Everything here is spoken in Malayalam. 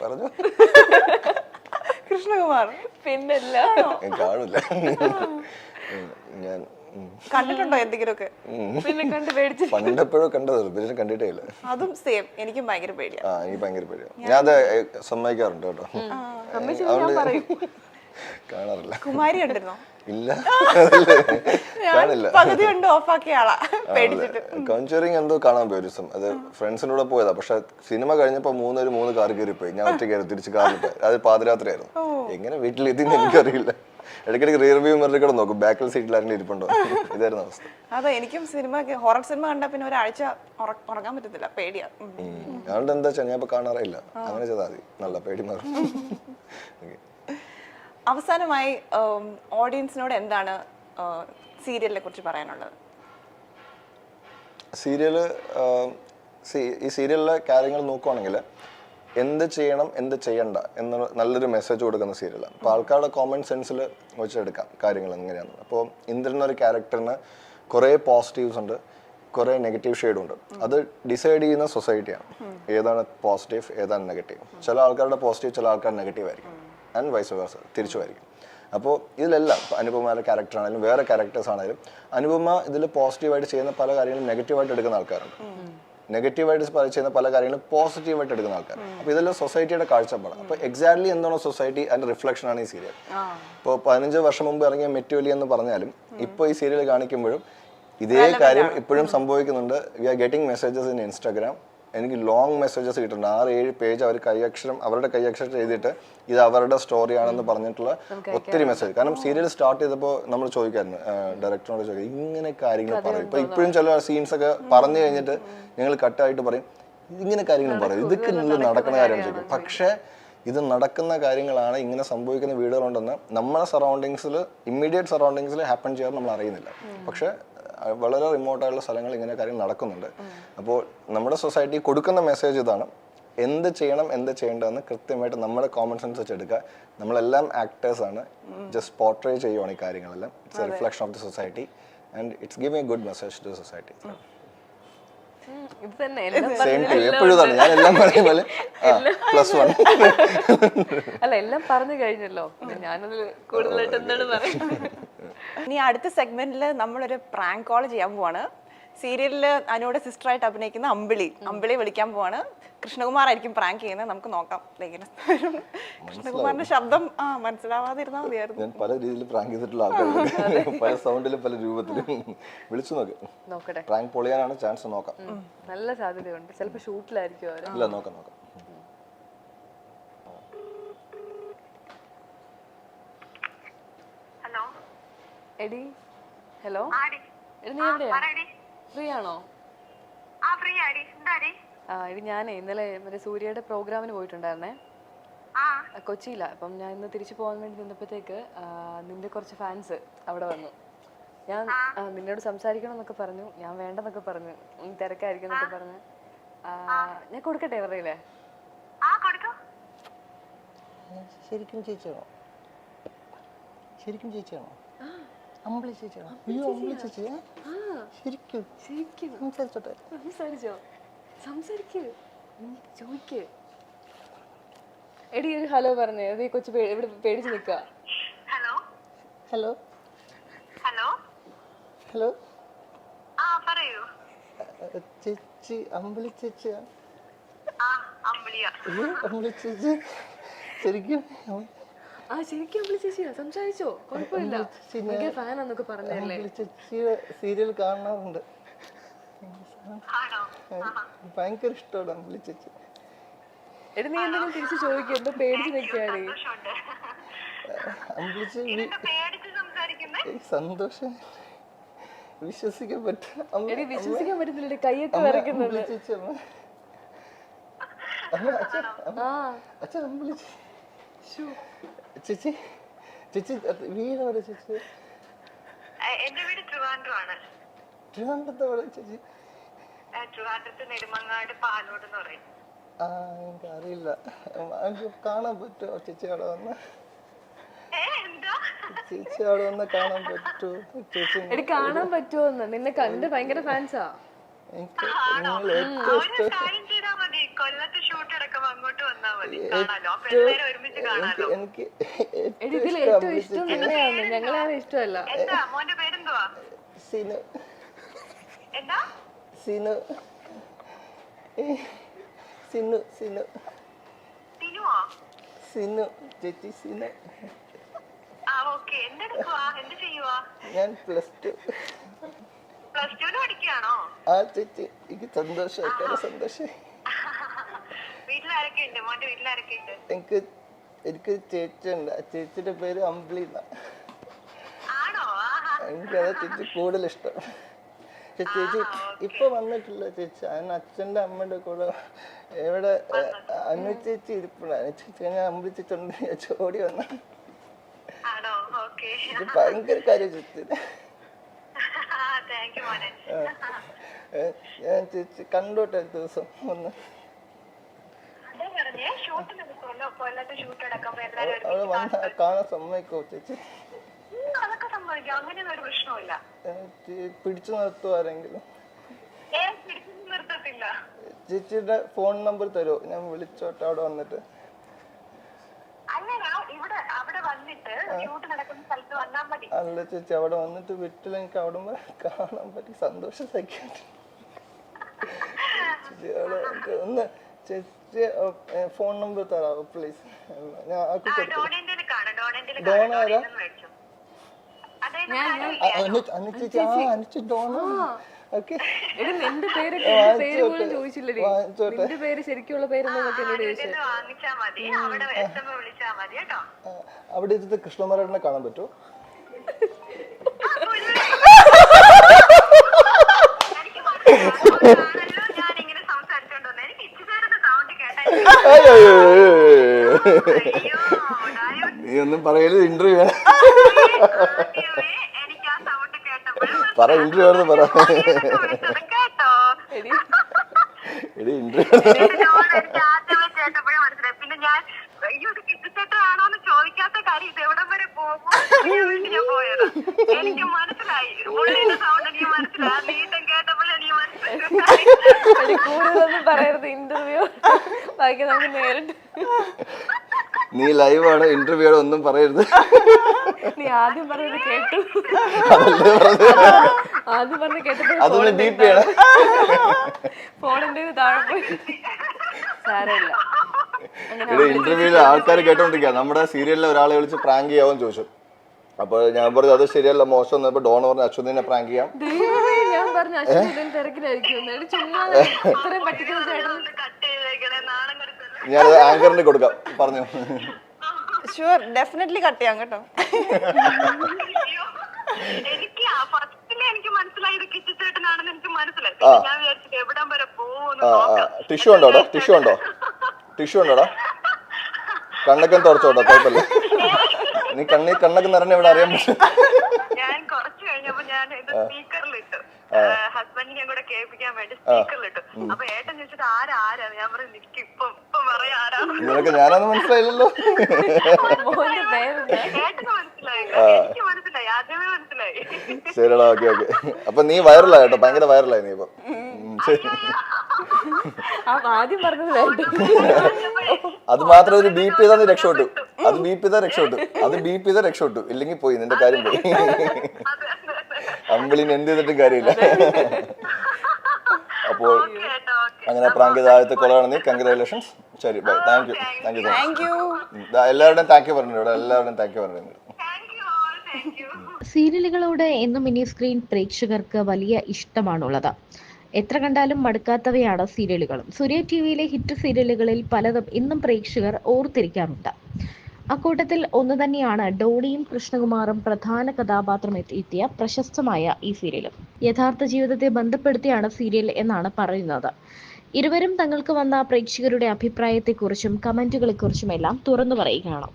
പറഞ്ഞു. കൃഷ്ണകുമാർ പിന്നല്ല കാണില്ല. ഞാൻ കണ്ടിട്ടുണ്ടോ എന്തെങ്കിലുമൊക്കെ? പിന്നെ കണ്ട് പേടിച്ചു. പണ്ടെപ്പോഴും കണ്ടത്, പിന്നെ കണ്ടിട്ടേ ഇല്ല. അതും സെയിം, എനിക്കും ഭയങ്കര പേടിയാ. എനിക്ക് ഭയങ്കര പേടിയാണ്. ഞാൻ അത് സമ്മതിക്കാറുണ്ട് കേട്ടോ. കാണാറില്ല. കുമാരി കണ്ടിരുന്നോ? ഇല്ല, കാണില്ല. പകുതി കൊണ്ട് ഓഫാക്കിയ ആളാ പേടിച്ചിട്ട്. കോഞ്ചറിങ് എന്തോ കാണാൻ പോയി ഒരു ദിവസം. അത് ഫ്രണ്ട്സിൻ്റെ കൂടെ പോയതാ. പക്ഷെ സിനിമ കഴിഞ്ഞപ്പോ മൂന്ന് കാർ കയറി പോയി. ഞാൻ ഒറ്റയ്ക്കായിരുന്നു തിരിച്ച് കാറിൽ പോയി. അത് പാതിരാത്രിയായിരുന്നു. എങ്ങനെ വീട്ടിലെത്തിന്ന് എനിക്കറിയില്ല. ഇടയ്ക്കിടയ്ക്ക് റിയർ വ്യൂ മിററിൽ കൂടെ നോക്കും ബാക്കിൽ സീറ്റിൽ ആരെങ്കിലും ഇരിപ്പുണ്ടോ. ഇതായിരുന്നു അവസ്ഥ. അതെ, എനിക്കും സിനിമ ഹൊറർ സിനിമ കണ്ടാ പിന്നെ ഒരാഴ്ച ഉറങ്ങാൻ പറ്റത്തില്ല, പേടിയാ. അതുകൊണ്ട് എന്താ വെച്ചാൽ ഞാൻ ഇപ്പൊ കാണാറില്ല. അങ്ങനെ ചെയ്താൽ മതി, നല്ല പേടി മാറും. അവസാനമായി ഓഡിയൻസിനോട് എന്താണ് സീരിയലിനെ കുറിച്ച് പറയാനുള്ളത്? സീരിയല് ഈ സീരിയലിലെ കാര്യങ്ങൾ നോക്കുവാണെങ്കിൽ എന്ത് ചെയ്യണം എന്ത് ചെയ്യണ്ട എന്ന നല്ലൊരു മെസ്സേജ് കൊടുക്കുന്ന സീരിയലാണ്. അപ്പോൾ ആൾക്കാരുടെ കോമൺ സെൻസിൽ വെച്ചെടുക്കാം കാര്യങ്ങൾ എങ്ങനെയാണ്. അപ്പോൾ ഇന്ദ്രൻ എന്നൊരു ക്യാരക്ടറിന് കുറേ പോസിറ്റീവ്സ് ഉണ്ട്, കുറേ നെഗറ്റീവ് ഷെയ്ഡും ഉണ്ട്. അത് ഡിസൈഡ് ചെയ്യുന്ന സൊസൈറ്റിയാണ് ഏതാണ് പോസിറ്റീവ് ഏതാണ് നെഗറ്റീവ്. ചില ആൾക്കാരുടെ പോസിറ്റീവ്, ചില ആൾക്കാർ നെഗറ്റീവ് ആയിരിക്കും, ആൻഡ് വൈസ് വേഴ്സ തിരിച്ചുമായിരിക്കും. അപ്പോൾ ഇതിലെല്ലാം അനുപമയുടെ ക്യാരക്ടർ ആണെങ്കിലും വേറെ ക്യാരക്ടേഴ്സ് ആണെങ്കിലും അനുപമ ഇതിൽ പോസിറ്റീവായിട്ട് ചെയ്യുന്ന പല കാര്യങ്ങളും നെഗറ്റീവായിട്ട് എടുക്കുന്ന ആൾക്കാരുണ്ട്, നെഗറ്റീവായിട്ട് ചെയ്യുന്ന പല കാര്യങ്ങളും പോസിറ്റീവായിട്ട് എടുക്കുന്ന ആൾക്കാർ. അപ്പോൾ ഇതെല്ലാം സൊസൈറ്റിയുടെ കാഴ്ചപ്പാടാണ്. അപ്പോൾ എക്സാക്ട്ലി എന്താണോ സൊസൈറ്റി അതിൻ്റെ റിഫ്ലക്ഷനാണ് ഈ സീരിയൽ. ഇപ്പോൾ 15 വർഷം മുമ്പ് ഇറങ്ങിയ മെറ്റുവലി എന്ന് പറഞ്ഞാലും ഇപ്പോൾ ഈ സീരിയൽ കാണിക്കുമ്പോഴും ഇതേ കാര്യം ഇപ്പോഴും സംഭവിക്കുന്നുണ്ട്. We are getting messages in Instagram. എനിക്ക് ലോങ് മെസ്സേജസ് കിട്ടുന്നുണ്ട്. 6-7 പേജ് അവർ അവരുടെ കൈയക്ഷരം എഴുതിയിട്ട് ഇത് അവരുടെ സ്റ്റോറിയാണെന്ന് പറഞ്ഞിട്ടുള്ള ഒത്തിരി മെസ്സേജ്. കാരണം സീരിയൽ സ്റ്റാർട്ട് ചെയ്തപ്പോൾ നമ്മൾ ചോദിക്കായിരുന്നു, ഡയറക്ടറിനോട് ചോദിക്കും ഇങ്ങനെ കാര്യങ്ങൾ പറയും. ഇപ്പൊ ഇപ്പോഴും ചില സീൻസ് ഒക്കെ പറഞ്ഞു കഴിഞ്ഞിട്ട് ഞങ്ങൾ കട്ടായിട്ട് പറയും ഇങ്ങനെ കാര്യങ്ങൾ പറയും, ഇതൊക്കെ നിങ്ങൾ നടക്കുന്ന കാര്യം ചോദിക്കും. പക്ഷേ ഇത് നടക്കുന്ന കാര്യങ്ങളാണ്, ഇങ്ങനെ സംഭവിക്കുന്ന വീടുകളുണ്ടെന്ന് നമ്മുടെ സറൗണ്ടിങ്സിൽ ഇമ്മീഡിയറ്റ് സറൗണ്ടിങ്സിൽ ഹാപ്പൻ ചെയ്യാൻ നമ്മൾ അറിയുന്നില്ല. പക്ഷെ വളരെ റിമോട്ടായുള്ള സ്ഥലങ്ങൾ ഇങ്ങനെ കാര്യങ്ങൾ നടക്കുന്നുണ്ട്. അപ്പോൾ നമ്മുടെ സൊസൈറ്റി കൊടുക്കുന്ന മെസ്സേജ് ഇതാണ്, എന്ത് ചെയ്യണം എന്ത് ചെയ്യേണ്ടതെന്ന് കൃത്യമായിട്ട് നമ്മുടെ കോമൺ സെൻസ് വെച്ചെടുക്കുക. നമ്മളെല്ലാം ആക്ടേഴ്സാണ്, ജസ്റ്റ് പോർട്രേ ചെയ്യുവാണ് ഈ കാര്യങ്ങളെല്ലാം. It's a reflection of the society and it's giving a good message to society. ഞാൻ എല്ലാം പറയുമ്പോൾ അല്ല എല്ലാം പറഞ്ഞു കഴിഞ്ഞല്ലോ, ഞാനതിൽ കൂടുതലായിട്ട് എന്താണ് പറയുന്നത്. ഇനി അടുത്ത സെഗ്മെന്റിൽ നമ്മളൊരു പ്രാങ്ക് കോൾ ചെയ്യാൻ പോവാണ്. സീരിയലില് അനുവിടെ സിസ്റ്ററായിട്ട് അഭിനയിക്കുന്ന അമ്പിളി വിളിക്കാൻ പോവാണ്. കൃഷ്ണകുമാറായിരിക്കും പ്രാങ്ക് ചെയ്യുന്നത്. നമുക്ക് നോക്കാം. കൃഷ്ണകുമാറിന്റെ ശബ്ദം മനസ്സിലാവാതിരുന്നാ മതിയായിരുന്നു. ഞാൻ പല രീതിയിൽ പ്രാങ്ക് ചെയ്തിട്ടുള്ള ആൾക്കാരുണ്ട്, പല സൗണ്ടിലും പല രൂപത്തിലും. വിളിച്ചു നോക്കട്ടെ, പ്രാങ്ക് പൊളിയാനാണ് ചാൻസ്. നോക്കാം, നല്ല സാധ്യതയുണ്ട്. ചിലപ്പോൾ ഷൂട്ടിലായിരിക്കും. ഇല്ല, നോക്കാം. എടി ഹലോ, എടി നീ എവിടെയാ? ഫ്രീ ആണോ? എടി ഞാനേ ഇന്നലെ മറ്റേ സൂര്യയുടെ പ്രോഗ്രാമിന് പോയിട്ടുണ്ടായിരുന്നേ കൊച്ചിയില. അപ്പം ഞാൻ ഇന്ന് തിരിച്ചു പോകാൻ വേണ്ടി നിന്നപ്പോഴത്തേക്ക് നിന്റെ കുറച്ച് ഫാൻസ് അവിടെ വന്നു. ഞാൻ നിന്നോട് സംസാരിക്കണം എന്നൊക്കെ പറഞ്ഞു. ഞാൻ വേണ്ടെന്നൊക്കെ പറഞ്ഞു, തിരക്കായിരിക്കും എന്നൊക്കെ പറഞ്ഞു. ഞാൻ കൊടുക്കട്ടെ ഇവരുടെ? ശരിക്കും ചേച്ചിയാണോ? അമ്പിളി ചേച്ചിയാണോ? ചോദിക്ക്. എടി ഒരു ഹലോ പറഞ്ഞേ. അത് ഈ കൊച്ചു ഇവിടെ പേടിച്ച് നിൽക്കുക. ഹലോ ചേച്ചി, അമ്പിളി ചേച്ചിയാ? അമ്പിളി ചേച്ചി ശരിക്കും ശരിക്കും അമ്പിളി ചേച്ചിയാ? സംസാരിച്ചോ? കുഴപ്പമില്ല, ഫാനാന്നൊക്കെ പറഞ്ഞല്ലേ. സീരിയൽ കാണാറുണ്ട്, ഭയങ്കര ഇഷ്ടമാണ് അമ്പിളി ചേച്ചി. എടി നീ എന്തെങ്കിലും തിരിച്ചു ചോദിക്കും, എന്തോ പേടിച്ച് നിൽക്കുകയാണ്. സന്തോഷം വിശ്വസിക്കാൻ പറ്റുന്നില്ല, കൈയൊക്കെ വരയ്ക്കുന്നത്. ചേച്ചി വീട് ചേച്ചി? എന്റെ വീട് ട്രിവാൻഡ്രമാണ്. ചേച്ചി? ട്രിവാൻഡ്രത്ത് നെടുമങ്ങാട് പാലോട് എന്ന് പറയും. എനിക്ക് അറിയില്ല, കാണാൻ പറ്റുമോ ചേച്ചി അവിടെ വന്ന്? ചേച്ചി അവിടെ വന്ന് കാണാൻ പറ്റുമോ ചേച്ചി? എടി കാണാൻ പറ്റുമോന്ന്? നിന്നെ കണ്ട് ഭയങ്കര ഫാൻസാ. കൊല്ലത്ത് ഷൂട്ട് എടുക്കുമ്പോ അങ്ങോട്ട് വന്നാ മതി, കാണാലോ. അപ്പൊ എല്ലാരും ഒരുമിച്ച് കാണാലോ. എനിക്ക് ഇതിൽ ഏറ്റവും ഇഷ്ടം തന്നെയാണ്, ഞങ്ങളെ ഇഷ്ടമല്ല. എന്താ മോന്റെ പേരെന്തുവാ? സിനു എന്താ? സിനു സിനു സിനു സിനുവോ? സിനു ചേച്ചി സിനു. ആ ഓക്കെ. എന്തെടുക്കുവാ, എന്ത് ചെയ്യുവാ? ഞാൻ +2. +2 പഠിക്കുകയാണോ? ആ ചേച്ചി എനിക്ക് സന്തോഷമായി, സന്തോഷമായി. വീട്ടിലാരൊക്കെ ഉണ്ട്? മോന്റെ വീട്ടിലാരൊക്കെ ഉണ്ട്? എനിക്ക് ചേച്ചി ഉണ്ട്. ആ ചേച്ചിയുടെ പേര് അമ്പിളി എന്നാ. ആണോ? ആഹാ. എനിക്കതാ ചേച്ചി കൂടുതൽ ഇഷ്ടം. ചേച്ചി ഇപ്പൊ വന്നിട്ടില്ല ചേച്ചി. അതിന് അച്ഛൻ്റെ അമ്മയുടെ കൂടെ എവിടെ അന്നു ചേച്ചി ഇരിപ്പുണ്ട്. ചേച്ചി ഞാൻ അമ്പിളി ചേച്ചി ഉണ്ട് ചോടി വന്ന ആണോ? ഓക്കെ. ഭയങ്കര കാര്യം ചേച്ചി. താങ്ക് യു മോനെ. ഞാൻ ചേച്ചി കണ്ടോട്ടെ ദിവസം ഒന്ന്. അതാ പറഞ്ഞേ, ഷൂട്ട് നടക്കുമല്ലോ, കൊല്ലത്ത് ഷൂട്ട് നടക്കുമ്പോ എല്ലാരും അവള് വന്ന കാണാൻ സമ്മതിക്കോ ചേച്ചി? അതൊക്കെ സംഭവിക്കാം, അങ്ങനെയൊന്നും ഒരു പ്രശ്നമില്ല. പിടിച്ചു നിർത്തുമോ ആരെങ്കിലും? പിടിച്ചു നിർത്തത്തില്ല. ചേച്ചിയുടെ ഫോൺ നമ്പർ തരുമോ? ഞാൻ വിളിച്ചോട്ടെ അവിടെ വന്നിട്ട്. അങ്ങനെ ഇവിടെ അവിടെ വന്നിട്ട് ഷൂട്ട് നടക്കുന്ന സ്ഥലത്ത് വന്നാൽ മതി. അല്ല ചേച്ചി, അവിടെ വന്നിട്ട് വീട്ടിൽ എനിക്ക് അവിടെ കാണാൻ പറ്റി, സന്തോഷം സഹിക്കാൻ. ചേച്ചി അവിടെ ഒന്ന് ചേച്ചി ഫോൺ നമ്പർ തരാമോ പ്ലീസ്? ഞാൻ ആക്കി കൊടുത്തു. ഡോണ ആരാ? അനുചേച്ചി. അനുചേച്ചി ഡോണ. ഓക്കെ. നിന്റെ പേര് പോലും ചോദിച്ചില്ലടി. നിന്റെ പേര് ശരിക്കുള്ള പേരെന്നൊക്കെ എന്നോട് ചോദിച്ചു. വാങ്ങിച്ചാ മതി, അവിടെ എത്തുമ്പോ വിളിച്ചാ മതി കേട്ടോ. അവിടെ ഇരുന്ന് കൃഷ്ണകുമാരേട്ടനെ കാണാൻ പറ്റുമോ? ഞാനിങ്ങനെ സംസാരിച്ചോണ്ടോന്നെ എനിക്ക് ഇച്ചിരി സൗണ്ട് കേട്ടാ. നീ ഒന്നും പറയരുത്, ഇന്റർവ്യൂ എനിക്ക് ആ സൗണ്ട് കേട്ടപ്പോഴും പറ, ഇന്റർവ്യൂ ആണെന്ന് പറ. കേട്ടോ. എടി ഇന്റർവ്യൂ എനിക്ക് ആദ്യമേ കേട്ടപ്പോഴേ മനസ്സിലായി. പിന്നെ ഞാൻ അയ്യോ ഇത് കിട്ടിച്ചേട്ടാണോന്ന് ചോദിക്കാത്ത കാര്യം ഇത് എവിടം വരെ പോകും ഞാൻ പോയത്. എനിക്ക് മനസ്സിലായി, ഉള്ളിന്റെ സൗണ്ട് എനിക്ക് മനസ്സിലായി. നീട്ടം കേട്ടപ്പോഴേ എനിക്ക് മനസ്സിലായി. കൂടുതലൊന്നും പറയരുത്, ഇന്റർവ്യൂ ബാക്കി നമുക്ക് നേരിട്ട്. നീ ലൈവാണ്, ഇന്റർവ്യൂ ആണ്, ഒന്നും പറയരുത്. നീ ആദ്യം പറഞ്ഞത് കേട്ടു. ആദ്യം പറഞ്ഞ് കേട്ടപ്പോ ഫോണിന്റെ താഴെ പോയി. സാരമില്ല. ഇന്റർവ്യൂല് ആൾക്കാർ കേട്ടോണ്ടിരിക്കുക. നമ്മുടെ സീരിയലിലെ ഒരാളെ വിളിച്ച് പ്രാങ്ക് ചെയ്യാമെന്ന് ചോദിച്ചു. അപ്പൊ ഞാൻ പറഞ്ഞു അത് ശരിയല്ല, മോശം. ഡോൺ പറഞ്ഞു അശ്വതിനെ പ്രാങ്ക് ചെയ്യാം. ഞാൻ പറഞ്ഞു അശ്വതി തിരക്കിലായിരിക്കും. ചുമ്മാ ഇത്രയും പറ്റിക്കുന്ന ചേട്ടൻ. ഞാനത് ആങ്കറിന് കൊടുക്കാം, പറഞ്ഞു. ഷുവർ, ഡെഫിനറ്റ്ലി കട്ട് ചെയ്യാം കേട്ടോ. എനിക്ക് ഫസ്റ്റില് എനിക്ക് മനസ്സിലായി ഇത് കിച്ചിച്ചേട്ടനാണെന്ന് എനിക്ക് മനസ്സിലായി. ഞാൻ വിചാരിച്ചത് എവിടം വരെ പോകുന്നു. ടിഷ്യൂ ഉണ്ടോടാ? ടിഷ്യൂ ഉണ്ടോ? ടിഷ്യൂ ഉണ്ടോടാ? കണ്ണൊക്കെ തുടച്ചോട്ടോ, കുഴപ്പമില്ല. നീ കണ്ണൊക്കെ നിറഞ്ഞ ഇവിടെ അറിയാൻ പറ്റും. ഞാൻ കുറച്ച് കഴിഞ്ഞപ്പോ ഞാൻ ഇത് സ്പീക്കറിലിട്ടു, ഹസ്ബൻഡിനെ കൂടെ കേൾപ്പിക്കാൻ വേണ്ടി സ്പീക്കറിലിട്ടു. അപ്പൊ ഏട്ടൻ ചോദിച്ചിട്ട് ആരാ? ഞാൻ പറഞ്ഞു എനിക്ക് ഇപ്പൊ പറയാ ആരാ. നിനക്ക് ഞാനൊന്നും മനസ്സിലായില്ലല്ലോ. ഏട്ടന് മനസ്സിലായില്ല, എനിക്ക് മനസ്സിലായി, ആദ്യമേ മനസ്സിലായി. ശരിടാ, ഓക്കെ ഓക്കെ. അപ്പൊ നീ വൈറലായി കേട്ടോ, ഭയങ്കര വൈറലായി നീ ഇപ്പൊ. ആദ്യം പറഞ്ഞത് അത് മാത്രം ഒരു ബീപ്പ് ചെയ്താൽ നീ രക്ഷപ്പെട്ടു. അത് ബീപ്പ് ചെയ്താൽ രക്ഷപ്പെട്ടു. അത് ബീപ്പ് ചെയ്താൽ രക്ഷപ്പെട്ടു. ഇല്ലെങ്കിൽ പോയി, നിന്റെ കാര്യം പോയി. അമ്പിളിന് എന്ത് ചെയ്തിട്ടും കാര്യമില്ല. അപ്പോൾ അങ്ങനെ പ്രാങ്ക് ചെയ്ത ആദ്യത്തെ കൊളാണ് നീ. കൺഗ്രാജുലേഷൻസ്. ശരി, bye. Thank you. Thank you. എല്ലാവരുടെയും താങ്ക് യു പറഞ്ഞു. ഇവിടെ എല്ലാവരുടെയും താങ്ക് യു പറഞ്ഞു. സീരിയലുകളോട് എന്നും ഇനി സ്ക്രീൻ പ്രേക്ഷകർക്ക് വലിയ ഇഷ്ടമാണുള്ളത്. എത്ര കണ്ടാലും മടുക്കാത്തവയാണ് സീരിയലുകളും. സൂര്യ ടിവിയിലെ ഹിറ്റ് സീരിയലുകളിൽ പലതും ഇന്നും പ്രേക്ഷകർ ഓർത്തിരിക്കാറുണ്ട്. അക്കൂട്ടത്തിൽ ഒന്ന് തന്നെയാണ് ഡോണിയും കൃഷ്ണകുമാറും പ്രധാന കഥാപാത്രം എത്തിയ പ്രശസ്തമായ ഈ സീരിയലും. യഥാർത്ഥ ജീവിതത്തെ ബന്ധപ്പെടുത്തിയാണ് സീരിയൽ എന്നാണ് പറയുന്നത്. ഇരുവരും തങ്ങൾക്ക് വന്ന പ്രേക്ഷകരുടെ അഭിപ്രായത്തെക്കുറിച്ചും കമന്റുകളെക്കുറിച്ചുമെല്ലാം തുറന്നു പറയുകയാണ്.